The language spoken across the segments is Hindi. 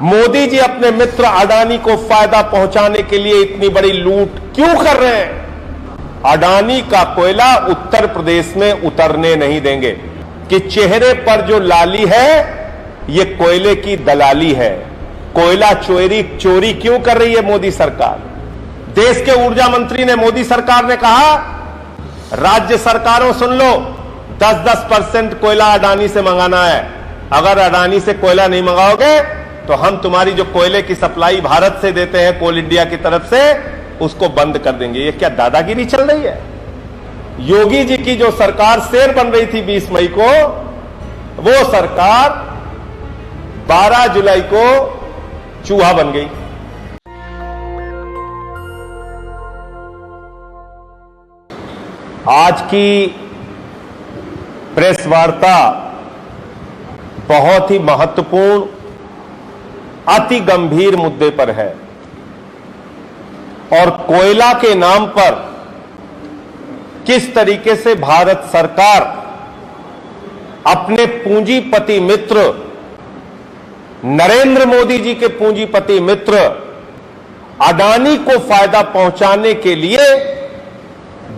मोदी जी अपने मित्र अडानी को फायदा पहुंचाने के लिए इतनी बड़ी लूट क्यों कर रहे हैं? अडानी का कोयला उत्तर प्रदेश में उतरने नहीं देंगे कि चेहरे पर जो लाली है ये कोयले की दलाली है। कोयला चोरी क्यों कर रही है मोदी सरकार? देश के ऊर्जा मंत्री ने, मोदी सरकार ने कहा, राज्य सरकारों सुन लो, 10% कोयला अडानी से मंगाना है। अगर अडानी से कोयला नहीं मंगाओगे तो हम तुम्हारी जो कोयले की सप्लाई भारत से देते हैं कोल इंडिया की तरफ से, उसको बंद कर देंगे। ये क्या दादागिरी चल रही है? योगी जी की जो सरकार शेर बन रही थी 20 मई को, वो सरकार 12 जुलाई को चूहा बन गई। आज की प्रेस वार्ता बहुत ही महत्वपूर्ण, अति गंभीर मुद्दे पर है और कोयला के नाम पर किस तरीके से भारत सरकार अपने पूंजीपति मित्र, नरेंद्र मोदी जी के पूंजीपति मित्र अडानी को फायदा पहुंचाने के लिए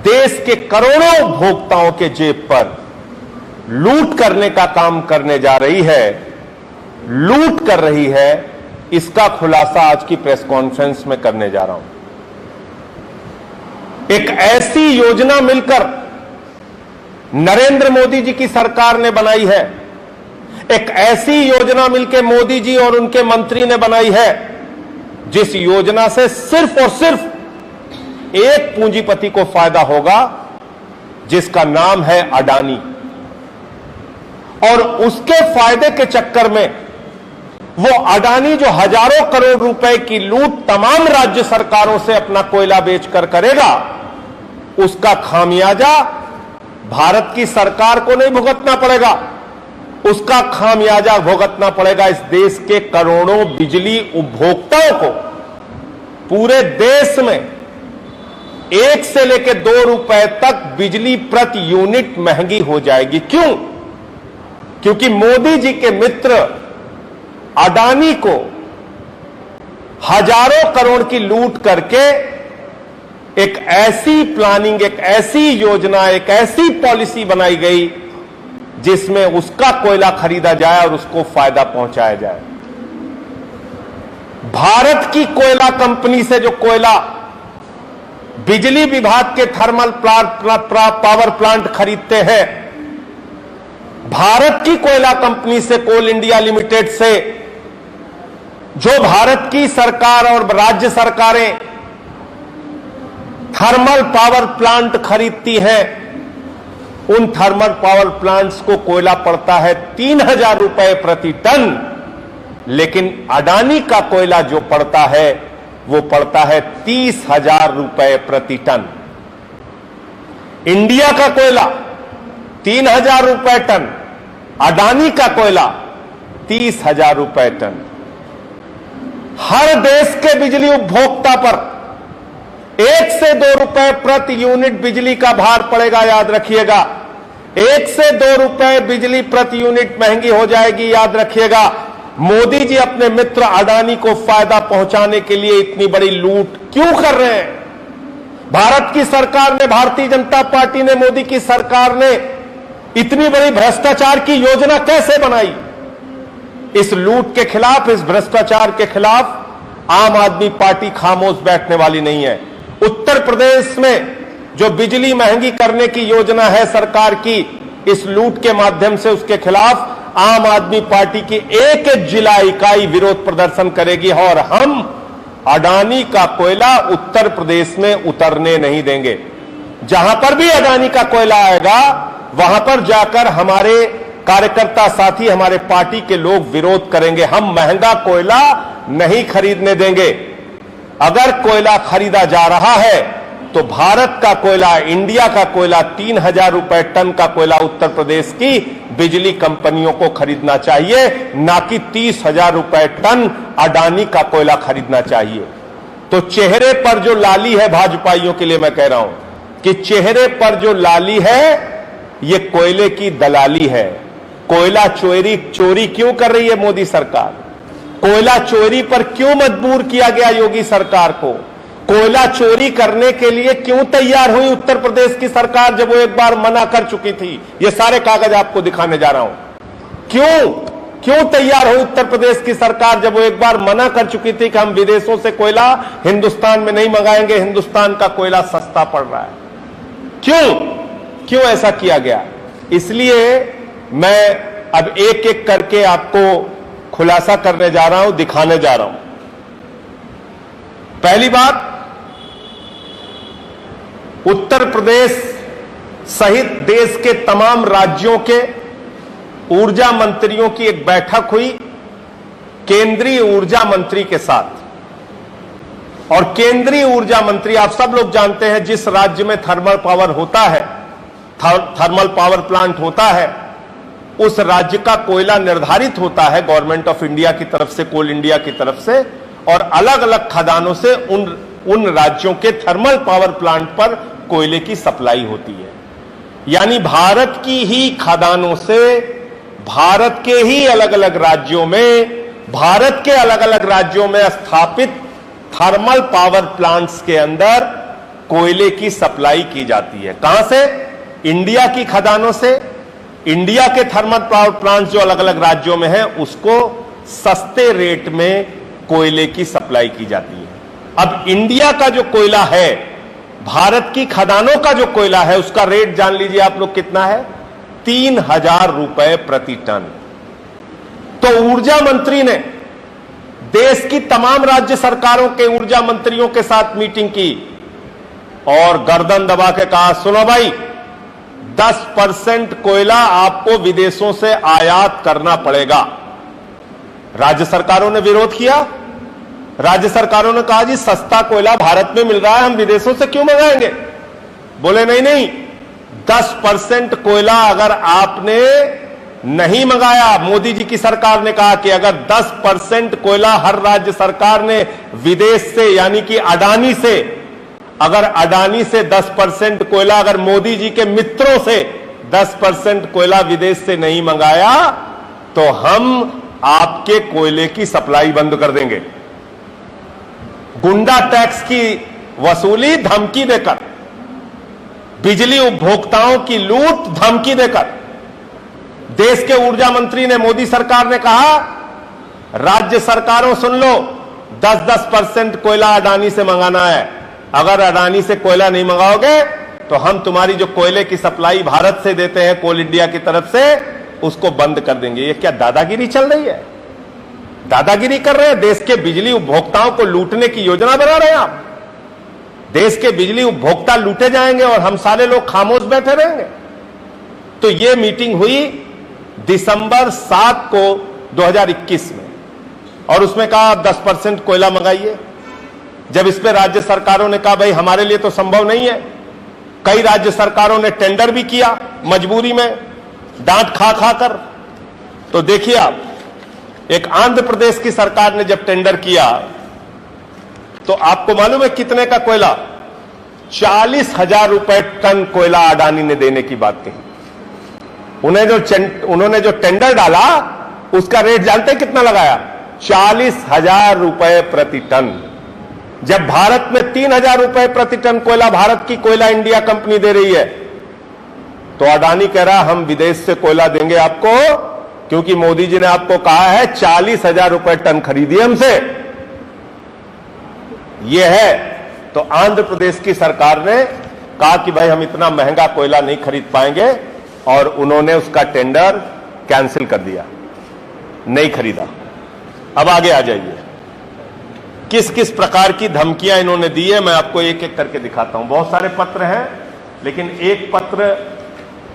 देश के करोड़ों उपभोक्ताओं के जेब पर लूट करने का काम करने जा रही है, लूट कर रही है, इसका खुलासा आज की प्रेस कॉन्फ्रेंस में करने जा रहा हूं। एक ऐसी योजना मिलकर नरेंद्र मोदी जी की सरकार ने बनाई है, एक ऐसी योजना मिलकर मोदी जी और उनके मंत्री ने बनाई है, जिस योजना से सिर्फ और सिर्फ एक पूंजीपति को फायदा होगा, जिसका नाम है अडानी। और उसके फायदे के चक्कर में वो अडानी जो हजारों करोड़ रुपए की लूट तमाम राज्य सरकारों से अपना कोयला बेचकर करेगा, उसका खामियाजा भारत की सरकार को नहीं भुगतना पड़ेगा, उसका खामियाजा भुगतना पड़ेगा इस देश के करोड़ों बिजली उपभोक्ताओं को। पूरे देश में 1 से लेकर 2 रुपए तक बिजली प्रति यूनिट महंगी हो जाएगी। क्यों? क्योंकि मोदी जी के मित्र अडानी को हजारों करोड़ की लूट करके एक ऐसी प्लानिंग, एक ऐसी योजना, एक ऐसी पॉलिसी बनाई गई जिसमें उसका कोयला खरीदा जाए और उसको फायदा पहुंचाया जाए। भारत की कोयला कंपनी से जो कोयला बिजली विभाग के थर्मल पावर प्लांट खरीदते हैं, भारत की कोयला कंपनी से, कोल इंडिया लिमिटेड से, जो भारत की सरकार और राज्य सरकारें थर्मल पावर प्लांट खरीदती हैं, उन थर्मल पावर प्लांट्स को कोयला पड़ता है 3000 रुपए प्रति टन, लेकिन अडानी का कोयला जो पड़ता है वो पड़ता है 30,000 रुपए प्रति टन। इंडिया का कोयला 3000 रुपए टन, अडानी का कोयला 30,000 रुपए टन। हर देश के बिजली उपभोक्ता पर 1 से 2 रुपए प्रति यूनिट बिजली का भार पड़ेगा, याद रखिएगा। 1 से 2 रुपए बिजली प्रति यूनिट महंगी हो जाएगी, याद रखिएगा। मोदी जी अपने मित्र अडानी को फायदा पहुंचाने के लिए इतनी बड़ी लूट क्यों कर रहे हैं? भारत की सरकार ने, भारतीय जनता पार्टी ने, मोदी की सरकार ने इतनी बड़ी भ्रष्टाचार की योजना कैसे बनाई? इस लूट के खिलाफ, इस भ्रष्टाचार के खिलाफ आम आदमी पार्टी खामोश बैठने वाली नहीं है। उत्तर प्रदेश में जो बिजली महंगी करने की योजना है सरकार की, इस लूट के माध्यम से उसके खिलाफ आम आदमी पार्टी की एक जिला इकाई विरोध प्रदर्शन करेगी और हम अडानी का कोयला उत्तर प्रदेश में उतरने नहीं देंगे। जहां पर भी अडानी का कोयला आएगा, वहां पर जाकर हमारे कार्यकर्ता साथी, हमारे पार्टी के लोग विरोध करेंगे। हम महंगा कोयला नहीं खरीदने देंगे। अगर कोयला खरीदा जा रहा है तो भारत का कोयला, इंडिया का कोयला, 3000 रुपए टन का कोयला उत्तर प्रदेश की बिजली कंपनियों को खरीदना चाहिए, ना कि 30,000 रुपए टन अडानी का कोयला खरीदना चाहिए। तो चेहरे पर जो लाली है, भाजपाइयों के लिए मैं कह रहा हूं कि चेहरे पर जो लाली है ये कोयले की दलाली है। कोयला चोरी क्यों कर रही है मोदी सरकार? कोयला चोरी पर क्यों मजबूर किया गया योगी सरकार को? कोयला चोरी करने के लिए क्यों तैयार हुई उत्तर प्रदेश की सरकार जब वो एक बार मना कर चुकी थी? ये सारे कागज आपको दिखाने जा रहा हूं। क्यों तैयार हुई उत्तर प्रदेश की सरकार जब वो एक बार मना कर चुकी थी कि हम विदेशों से कोयला हिंदुस्तान में नहीं मंगाएंगे, हिंदुस्तान का कोयला सस्ता पड़ रहा है? क्यों ऐसा किया गया? इसलिए मैं अब एक एक करके आपको खुलासा करने जा रहा हूं, दिखाने जा रहा हूं। पहली बात, उत्तर प्रदेश सहित देश के तमाम राज्यों के ऊर्जा मंत्रियों की एक बैठक हुई केंद्रीय ऊर्जा मंत्री के साथ। और केंद्रीय ऊर्जा मंत्री, आप सब लोग जानते हैं, जिस राज्य में थर्मल पावर होता है, थर्मल पावर प्लांट होता है, उस राज्य का कोयला निर्धारित होता है गवर्नमेंट ऑफ इंडिया की तरफ से, कोल इंडिया की तरफ से, और अलग अलग खदानों से उन राज्यों के थर्मल पावर प्लांट पर कोयले की सप्लाई होती है। यानी भारत की ही खदानों से, भारत के ही अलग अलग राज्यों में, भारत के अलग अलग राज्यों में स्थापित थर्मल पावर प्लांट्स के अंदर कोयले की सप्लाई की जाती है। कहां से? इंडिया की खदानों से। इंडिया के थर्मल पावर प्लांट्स जो अलग अलग राज्यों में है, उसको सस्ते रेट में कोयले की सप्लाई की जाती है। अब इंडिया का जो कोयला है, भारत की खदानों का जो कोयला है, उसका रेट जान लीजिए आप लोग कितना है? 3,000 रुपए प्रति टन। तो ऊर्जा मंत्री ने देश की तमाम राज्य सरकारों के ऊर्जा मंत्रियों के साथ मीटिंग की और गर्दन दबा के कहा, सुनो भाई, 10% कोयला आपको विदेशों से आयात करना पड़ेगा। राज्य सरकारों ने विरोध किया। राज्य सरकारों ने कहा, जी सस्ता कोयला भारत में मिल रहा है, हम विदेशों से क्यों मंगाएंगे? बोले नहीं, 10% कोयला अगर आपने नहीं मंगाया, मोदी जी की सरकार ने कहा कि अगर 10% कोयला हर राज्य सरकार ने विदेश से, यानी कि अडानी से, अगर अडानी से 10% कोयला, अगर मोदी जी के मित्रों से 10% कोयला विदेश से नहीं मंगाया, तो हम आपके कोयले की सप्लाई बंद कर देंगे। गुंडा टैक्स की वसूली धमकी देकर, बिजली उपभोक्ताओं की लूट धमकी देकर देश के ऊर्जा मंत्री ने, मोदी सरकार ने कहा, राज्य सरकारों सुन लो, 10% कोयला अडानी से मंगाना है। अगर अडानी से कोयला नहीं मंगाओगे तो हम तुम्हारी जो कोयले की सप्लाई भारत से देते हैं कोल इंडिया की तरफ से, उसको बंद कर देंगे। ये क्या दादागिरी चल रही है? दादागिरी कर रहे हैं? देश के बिजली उपभोक्ताओं को लूटने की योजना बना रहे हैं आप। देश के बिजली उपभोक्ता लूटे जाएंगे और हम सारे लोग खामोश बैठे रहेंगे। तो यह मीटिंग हुई दिसंबर 7 को 2021 में, और उसमें कहा आप 10% कोयला मंगाइए। जब इस पे राज्य सरकारों ने कहा भाई हमारे लिए तो संभव नहीं है, कई राज्य सरकारों ने टेंडर भी किया मजबूरी में, डांट खा खा कर। तो देखिए आप, एक आंध्र प्रदेश की सरकार ने जब टेंडर किया, तो आपको मालूम है कितने का कोयला? 40,000 रुपए टन कोयला अडानी ने देने की बात कही। उन्होंने जो टेंडर डाला, उसका रेट जानते हैं कितना लगाया? 40,000 रुपए प्रति टन। जब भारत में 3,000 रुपए प्रति टन कोयला भारत की कोयला इंडिया कंपनी दे रही है, तो अडानी कह रहा हम विदेश से कोयला देंगे आपको, क्योंकि मोदी जी ने आपको कहा है 40,000 रुपए टन खरीदिए हमसे। यह है। तो आंध्र प्रदेश की सरकार ने कहा कि भाई हम इतना महंगा कोयला नहीं खरीद पाएंगे, और उन्होंने उसका टेंडर कैंसिल कर दिया, नहीं खरीदा। अब आगे आ जाइए, किस किस प्रकार की धमकियां इन्होंने दी है, मैं आपको एक एक करके दिखाता हूं। बहुत सारे पत्र हैं, लेकिन एक पत्र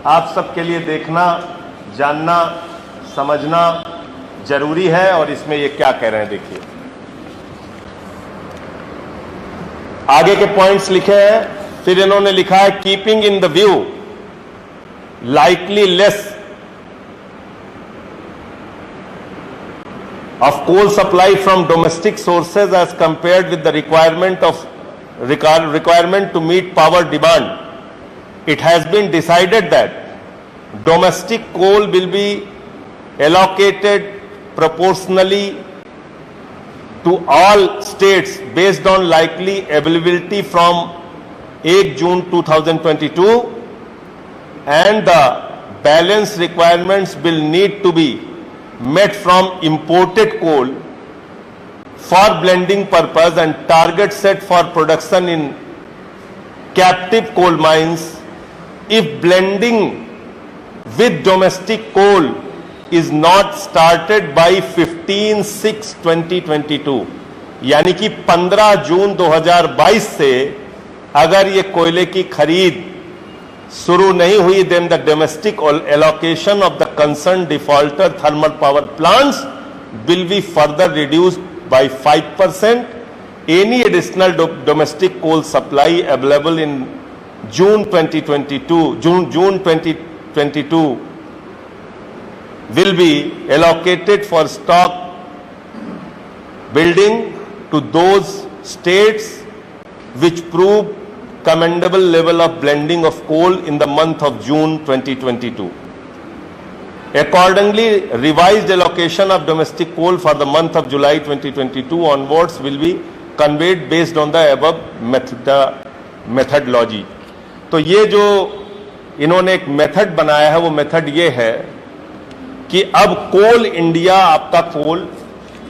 आप सबके लिए देखना, जानना, समझना जरूरी है। और इसमें ये क्या कह रहे हैं देखिए, आगे के पॉइंट्स लिखे हैं। फिर इन्होंने लिखा है, keeping in the view likely less of coal supply from domestic sources as compared with the requirement to meet power demand, it has been decided that domestic coal will be allocated proportionally to all states based on likely availability from 8 June 2022, and the balance requirements will need to be met from imported coal for blending purpose, and target set for production in captive coal mines if blending with domestic coal is not started by 15/6/2022, यानी कि 15 जून 2022 से अगर ये कोयले की खरीद शुरू नहीं हुई, then the domestic allocation of the concerned defaulter thermal power plants will be further reduced by 5%. Any additional domestic coal supply available in June 2022 will be allocated for stock building to those states which prove commendable level of blending of coal in the month of June 2022. Accordingly, revised allocation of domestic coal for the month of July 2022 onwards will be conveyed based on the above methodology. तो ये जो इन्होंने एक मेथड बनाया है वो मेथड ये है कि अब कोल इंडिया आपका कोल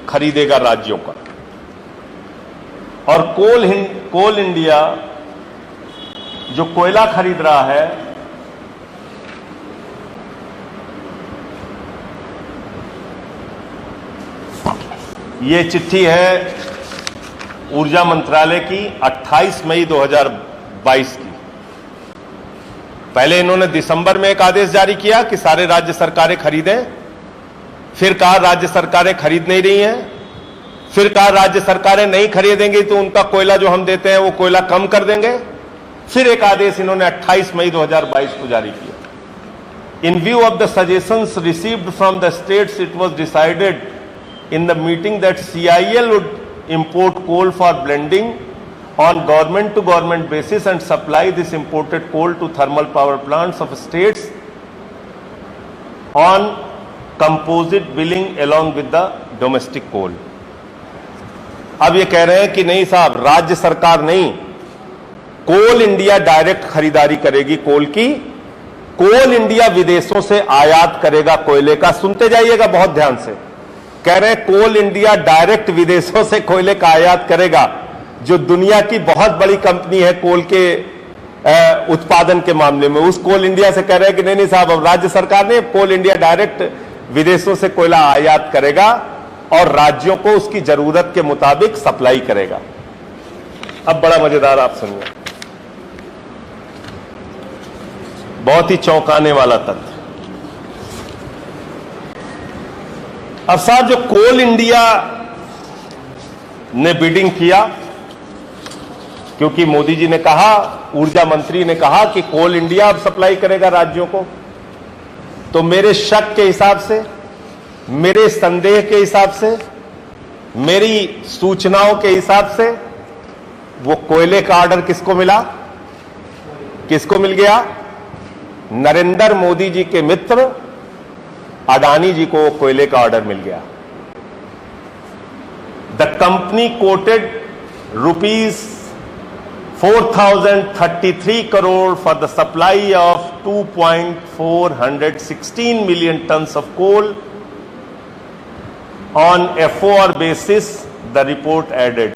खरीदेगा राज्यों का, और कोल इंडिया जो कोयला खरीद रहा है ये चिट्ठी है ऊर्जा मंत्रालय की 28 मई 2022 की। पहले इन्होंने दिसंबर में एक आदेश जारी किया कि सारे राज्य सरकारें खरीदें, फिर कहा राज्य सरकारें खरीद नहीं रही हैं, फिर कहा राज्य सरकारें नहीं खरीदेंगी तो उनका कोयला जो हम देते हैं वो कोयला कम कर देंगे, फिर एक आदेश इन्होंने 28 मई 2022 को जारी किया। इन view of the suggestions received from the states, it was decided in the meeting that CIL would import coal for blending on government to government basis and supply this imported coal to thermal power plants of states on composite billing along with the domestic coal. अब ये कह रहे हैं कि नहीं साहब, राज्य सरकार नहीं, कोल इंडिया डायरेक्ट खरीदारी करेगी कोल की, कोल इंडिया विदेशों से आयात करेगा कोयले का। सुनते जाइएगा बहुत ध्यान से, कह रहे हैं कोल इंडिया डायरेक्ट विदेशों से कोयले का आयात करेगा। जो दुनिया की बहुत बड़ी कंपनी है कोल के उत्पादन के मामले में, उस कोल इंडिया से कह रहे हैं कि नहीं साहब, अब राज्य सरकार ने कोल इंडिया डायरेक्ट विदेशों से कोयला आयात करेगा और राज्यों को उसकी जरूरत के मुताबिक सप्लाई करेगा। अब बड़ा मजेदार आप सुनिए, बहुत ही चौंकाने वाला तथ्य। अब साहब जो कोल इंडिया ने बिडिंग किया, क्योंकि मोदी जी ने कहा, ऊर्जा मंत्री ने कहा कि कोल इंडिया अब सप्लाई करेगा राज्यों को, तो मेरे शक के हिसाब से, मेरे संदेह के हिसाब से, मेरी सूचनाओं के हिसाब से वो कोयले का ऑर्डर किसको मिला? किसको मिल गया? नरेंद्र मोदी जी के मित्र अडानी जी को कोयले का ऑर्डर मिल गया। The company coated ₹4,033 crore for the supply of 2.416 million tons of coal on FOR basis, the report added।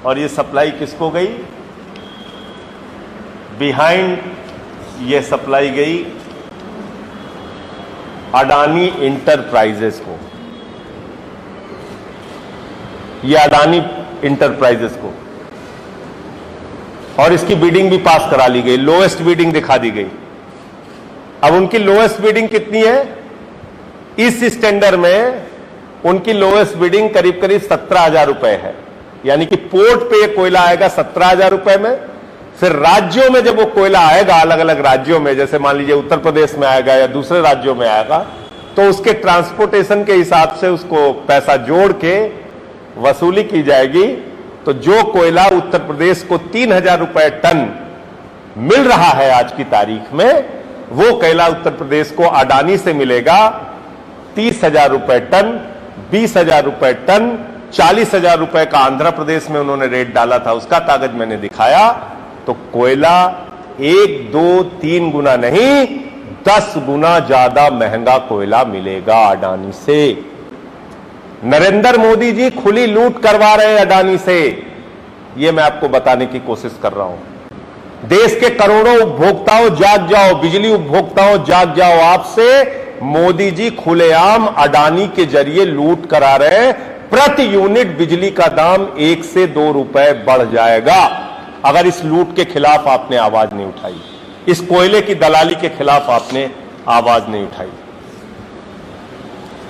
और ये सप्लाई किसको गई? बिहाइंड ये सप्लाई गई अडानी इंटरप्राइजेस को, ये अडानी इंटरप्राइजेस को, और इसकी बिडिंग भी पास करा ली गई, लोएस्ट बिडिंग दिखा दी गई। अब उनकी लोएस्ट बिडिंग कितनी है? इस टेंडर में उनकी लोएस्ट बिडिंग करीब करीब 17,000 रुपए है, यानी कि पोर्ट पे ये कोयला आएगा 17,000 रुपए में। फिर राज्यों में जब वो कोयला आएगा, अलग अलग राज्यों में, जैसे मान लीजिए उत्तर प्रदेश में आएगा या दूसरे राज्यों में आएगा, तो उसके ट्रांसपोर्टेशन के हिसाब से उसको पैसा जोड़ के वसूली की जाएगी। तो जो कोयला उत्तर प्रदेश को 3,000 रुपए टन मिल रहा है आज की तारीख में, वो कोयला उत्तर प्रदेश को अडानी से मिलेगा 30,000 रुपए टन, 20,000 रुपए टन, 40,000 रुपए का आंध्र प्रदेश में उन्होंने रेट डाला था, उसका कागज मैंने दिखाया। तो कोयला 1, 2, 3 गुना नहीं, 10 गुना ज्यादा महंगा कोयला मिलेगा अडानी से। नरेंद्र मोदी जी खुली लूट करवा रहे हैं अडानी से, यह मैं आपको बताने की कोशिश कर रहा हूं। देश के करोड़ों उपभोक्ताओं जाग जाओ, बिजली उपभोक्ताओं जाग जाओ, आपसे मोदी जी खुलेआम अडानी के जरिए लूट करा रहे हैं। प्रति यूनिट बिजली का दाम 1 से 2 रुपए बढ़ जाएगा अगर इस लूट के खिलाफ आपने आवाज नहीं उठाई, इस कोयले की दलाली के खिलाफ आपने आवाज नहीं उठाई।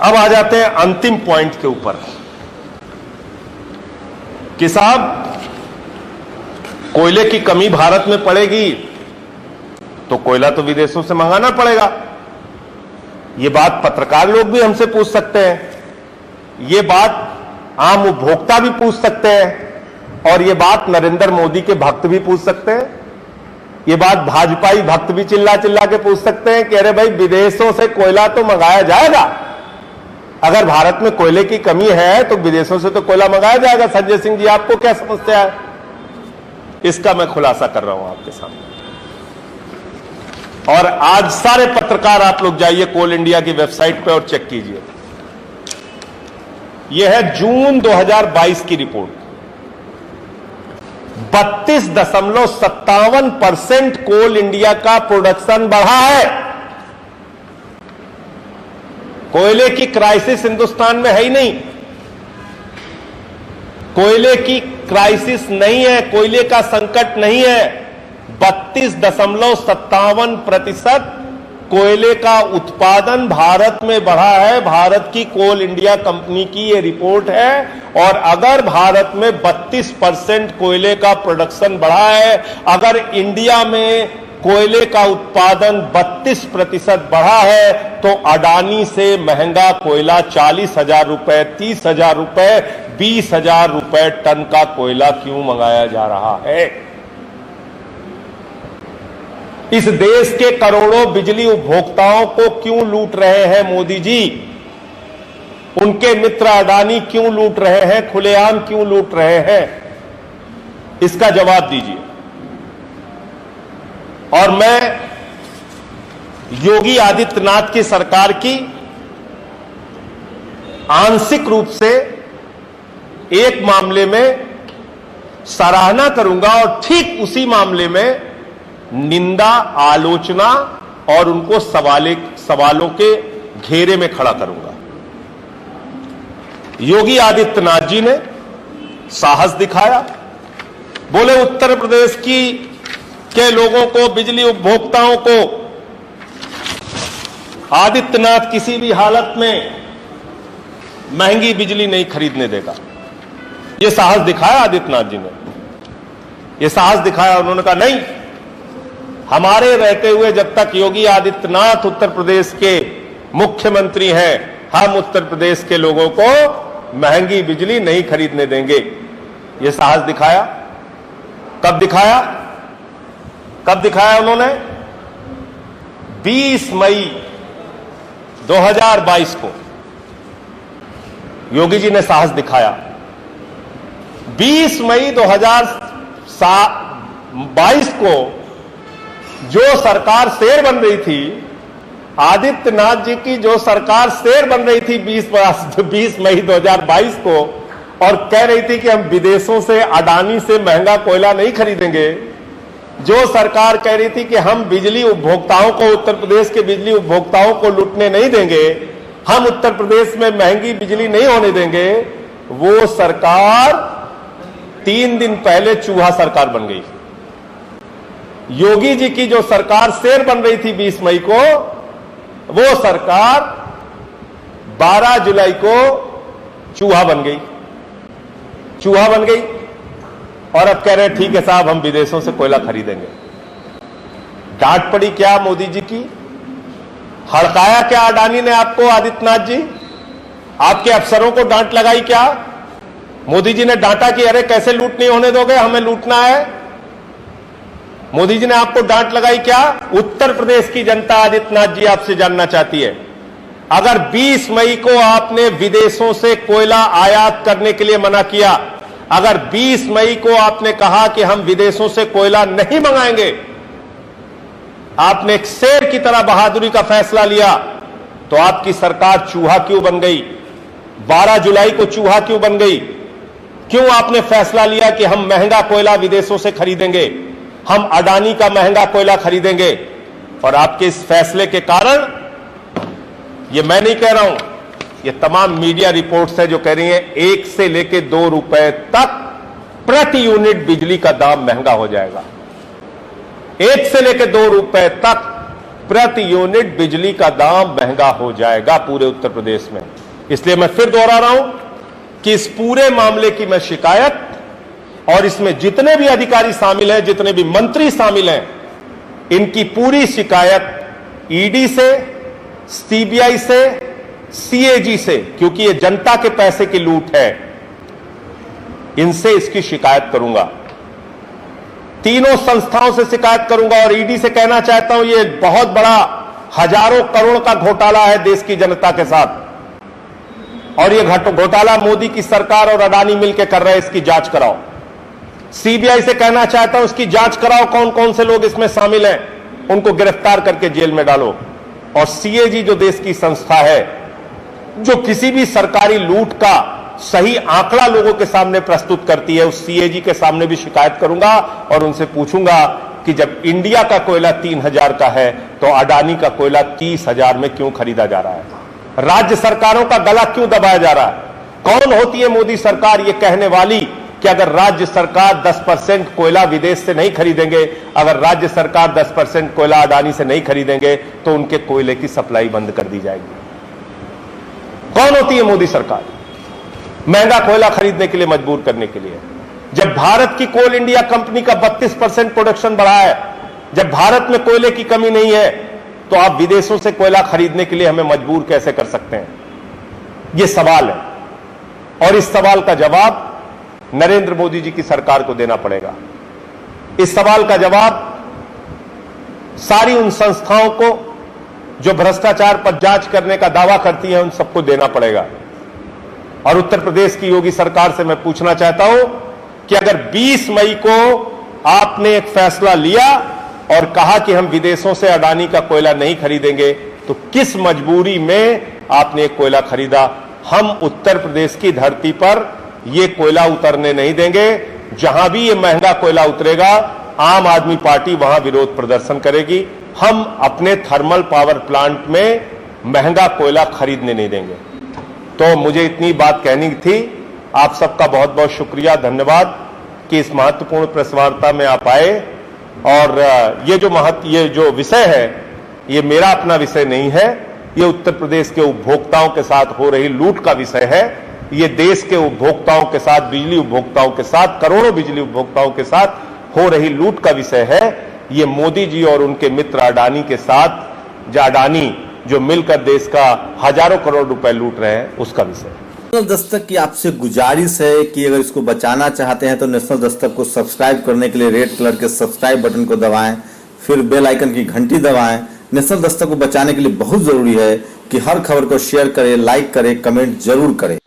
अब आ जाते हैं अंतिम पॉइंट के ऊपर कि साहब कोयले की कमी भारत में पड़ेगी तो कोयला तो विदेशों से मंगाना पड़ेगा। यह बात पत्रकार लोग भी हमसे पूछ सकते हैं, यह बात आम उपभोक्ता भी पूछ सकते हैं, और यह बात नरेंद्र मोदी के भक्त भी पूछ सकते हैं, यह बात भाजपाई भक्त भी चिल्ला चिल्ला के पूछ सकते हैं कि अरे भाई विदेशों से कोयला तो मंगाया जाएगा, अगर भारत में कोयले की कमी है तो विदेशों से तो कोयला मंगाया जाएगा। संजय सिंह जी, आपको क्या समस्या है? इसका मैं खुलासा कर रहा हूं आपके सामने। और आज सारे पत्रकार आप लोग जाइए कोल इंडिया की वेबसाइट पे और चेक कीजिए, यह है जून 2022 की रिपोर्ट। 32.57% कोल इंडिया का प्रोडक्शन बढ़ा है। कोयले की क्राइसिस हिंदुस्तान में है ही नहीं, कोयले की क्राइसिस नहीं है, कोयले का संकट नहीं है। 32.57% कोयले का उत्पादन भारत में बढ़ा है। भारत की कोल इंडिया कंपनी की यह रिपोर्ट है। और अगर भारत में 32% कोयले का प्रोडक्शन बढ़ा है, अगर इंडिया में कोयले का उत्पादन 32% बढ़ा है, तो अडानी से महंगा कोयला 40,000 रुपए, 30,000 रुपए, 20,000 रुपए टन का कोयला क्यों मंगाया जा रहा है? इस देश के करोड़ों बिजली उपभोक्ताओं को क्यों लूट रहे हैं मोदी जी? उनके मित्र अडानी क्यों लूट रहे हैं? खुलेआम क्यों लूट रहे हैं? इसका जवाब दीजिए। और मैं योगी आदित्यनाथ की सरकार की आंशिक रूप से एक मामले में सराहना करूंगा और ठीक उसी मामले में निंदा, आलोचना और उनको सवालों के घेरे में खड़ा करूंगा। योगी आदित्यनाथ जी ने साहस दिखाया, बोले उत्तर प्रदेश के लोगों को, बिजली उपभोक्ताओं को आदित्यनाथ किसी भी हालत में महंगी बिजली नहीं खरीदने देगा। यह साहस दिखाया आदित्यनाथ जी ने, यह साहस दिखाया। उन्होंने कहा नहीं, हमारे रहते हुए जब तक योगी आदित्यनाथ उत्तर प्रदेश के मुख्यमंत्री हैं, हम उत्तर प्रदेश के लोगों को महंगी बिजली नहीं खरीदने देंगे। यह साहस दिखाया। कब दिखाया? कब दिखाया उन्होंने? 20 मई 2022 को योगी जी ने साहस दिखाया। 20 मई 2022 को जो सरकार शेर बन रही थी, आदित्यनाथ जी की जो सरकार शेर बन रही थी 20 मई 2022 को, और कह रही थी कि हम विदेशों से, अडानी से महंगा कोयला नहीं खरीदेंगे, जो सरकार कह रही थी कि हम बिजली उपभोक्ताओं को, उत्तर प्रदेश के बिजली उपभोक्ताओं को लूटने नहीं देंगे, हम उत्तर प्रदेश में महंगी बिजली नहीं होने देंगे, वो सरकार 3 दिन पहले चूहा सरकार बन गई। योगी जी की जो सरकार शेर बन रही थी 20 मई को, वो सरकार 12 जुलाई को चूहा बन गई। चूहा बन गई और अब कह रहे हैं ठीक है साहब, हम विदेशों से कोयला खरीदेंगे। डांट पड़ी क्या मोदी जी की? हड़काया क्या अडानी ने आपको? आदित्यनाथ जी, आपके अफसरों को डांट लगाई क्या? मोदी जी ने डांटा कि अरे कैसे लूट नहीं होने दोगे, हमें लूटना है? मोदी जी ने आपको डांट लगाई क्या? उत्तर प्रदेश की जनता आदित्यनाथ जी आपसे जानना चाहती है। अगर 20 मई को आपने विदेशों से कोयला आयात करने के लिए मना किया, अगर 20 मई को आपने कहा कि हम विदेशों से कोयला नहीं मंगाएंगे, आपने एक शेर की तरह बहादुरी का फैसला लिया, तो आपकी सरकार चूहा क्यों बन गई? 12 जुलाई को चूहा क्यों बन गई? क्यों आपने फैसला लिया कि हम महंगा कोयला विदेशों से खरीदेंगे, हम अडानी का महंगा कोयला खरीदेंगे? और आपके इस फैसले के कारण, ये मैं नहीं कह रहा हूं, ये तमाम मीडिया रिपोर्ट्स है जो कह रही हैं 1 से लेकर 2 रुपए तक प्रति यूनिट बिजली का दाम महंगा हो जाएगा। 1 से लेकर 2 रुपए तक प्रति यूनिट बिजली का दाम महंगा हो जाएगा पूरे उत्तर प्रदेश में। इसलिए मैं फिर दोहरा रहा हूं कि इस पूरे मामले की मैं शिकायत, और इसमें जितने भी अधिकारी शामिल हैं, जितने भी मंत्री शामिल हैं, इनकी पूरी शिकायत ईडी से, सीबीआई से, सीएजी से, क्योंकि ये जनता के पैसे की लूट है, इनसे इसकी शिकायत करूंगा। तीनों संस्थाओं से शिकायत करूंगा। और ईडी से कहना चाहता हूं, ये बहुत बड़ा हजारों करोड़ का घोटाला है देश की जनता के साथ, और ये घोटाला मोदी की सरकार और अडानी मिलकर कर रहे हैं, इसकी जांच कराओ। सीबीआई से कहना चाहता हूं, इसकी जांच कराओ, कौन कौन से लोग इसमें शामिल हैं, उनको गिरफ्तार करके जेल में डालो। और सीएजी जो देश की संस्था है, जो किसी भी सरकारी लूट का सही आंकड़ा लोगों के सामने प्रस्तुत करती है, उस सीएजी के सामने भी शिकायत करूंगा और उनसे पूछूंगा कि जब इंडिया का कोयला 3000 का है, तो अडानी का कोयला 30,000 में क्यों खरीदा जा रहा है? राज्य सरकारों का गला क्यों दबाया जा रहा है? कौन होती है मोदी सरकार ये कहने वाली कि अगर राज्य सरकार 10% कोयला विदेश से नहीं खरीदेंगे, अगर राज्य सरकार 10% कोयला अडानी से नहीं खरीदेंगे, तो उनके कोयले की सप्लाई बंद कर दी जाएगी? कौन होती है मोदी सरकार महंगा कोयला खरीदने के लिए मजबूर करने के लिए? जब भारत की कोल इंडिया कंपनी का 32% प्रोडक्शन बढ़ा है, जब भारत में कोयले की कमी नहीं है, तो आप विदेशों से कोयला खरीदने के लिए हमें मजबूर कैसे कर सकते हैं? यह सवाल है, और इस सवाल का जवाब नरेंद्र मोदी जी की सरकार को देना पड़ेगा। इस सवाल का जवाब सारी उन संस्थाओं को जो भ्रष्टाचार पर जांच करने का दावा करती हैं, उन सबको देना पड़ेगा। और उत्तर प्रदेश की योगी सरकार से मैं पूछना चाहता हूं कि अगर 20 मई को आपने एक फैसला लिया और कहा कि हम विदेशों से अडानी का कोयला नहीं खरीदेंगे, तो किस मजबूरी में आपने एक कोयला खरीदा? हम उत्तर प्रदेश की धरती पर यह कोयला उतरने नहीं देंगे। जहां भी यह महंगा कोयला उतरेगा, आम आदमी पार्टी वहां विरोध प्रदर्शन करेगी। हम अपने थर्मल पावर प्लांट में महंगा कोयला खरीदने नहीं देंगे। तो मुझे इतनी बात कहनी थी। आप सबका बहुत बहुत शुक्रिया, धन्यवाद कि इस महत्वपूर्ण प्रेस वार्ता में आप आए। और ये जो विषय है, ये मेरा अपना विषय नहीं है, ये उत्तर प्रदेश के उपभोक्ताओं के साथ हो रही लूट का विषय है। ये देश के उपभोक्ताओं के साथ, बिजली उपभोक्ताओं के साथ, करोड़ों बिजली उपभोक्ताओं के साथ हो रही लूट का विषय है। ये मोदी जी और उनके मित्र अडानी के साथ, अडानी जो मिलकर देश का हजारों करोड़ रुपए लूट रहे हैं, उसका विषय है। नेशनल दस्तक की आपसे गुजारिश है कि अगर इसको बचाना चाहते हैं तो नेशनल दस्तक को सब्सक्राइब करने के लिए रेड कलर के सब्सक्राइब बटन को दबाएं, फिर बेल आइकन की घंटी दबाएं। नेशनल दस्तक को बचाने के लिए बहुत जरूरी है कि हर खबर को शेयर करें, लाइक करें, कमेंट जरूर करें।